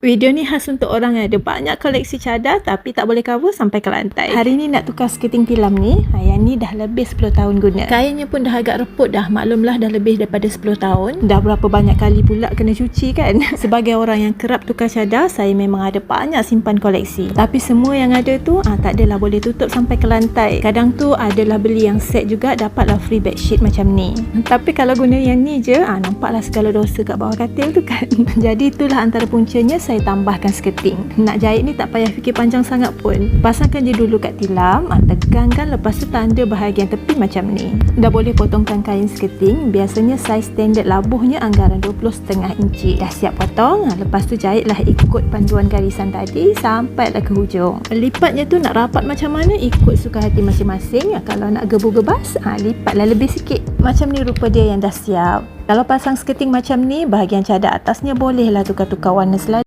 Video ni khas untuk orang yang ada banyak koleksi cadar tapi tak boleh cover sampai ke lantai. Hari ni nak tukar skirting tilam ni. Yang ni dah lebih 10 tahun guna. Kainnya pun dah agak reput dah. Maklumlah dah lebih daripada 10 tahun. Dah berapa banyak kali pula kena cuci kan. Sebagai orang yang kerap tukar cadar, saya memang ada banyak simpan koleksi. Tapi semua yang ada tu tak adalah boleh tutup sampai ke lantai. Kadang tu adalah beli yang set juga, dapatlah free bedsheet macam ni. Tapi kalau guna yang ni je, nampaklah segala dosa kat bawah katil tu kan. Jadi itulah antara puncanya saya tambahkan skirting. Nak jahit ni tak payah fikir panjang sangat pun. Pasangkan je dulu kat tilam, tegangkan, lepas tu tanda bahagian tepi macam ni. Dah boleh potongkan kain skirting. Biasanya saiz standard labuhnya anggaran 20.5 inci. Dah siap potong, lepas tu jahitlah ikut panduan garisan tadi sampailah ke hujung. Lipatnya tu nak rapat macam mana ikut suka hati masing-masing. Kalau nak gebu-gebas, lipatlah lebih sikit. Macam ni rupa dia yang dah siap. Kalau pasang skirting macam ni, bahagian cadar atasnya bolehlah tukar-tukar warna selagi.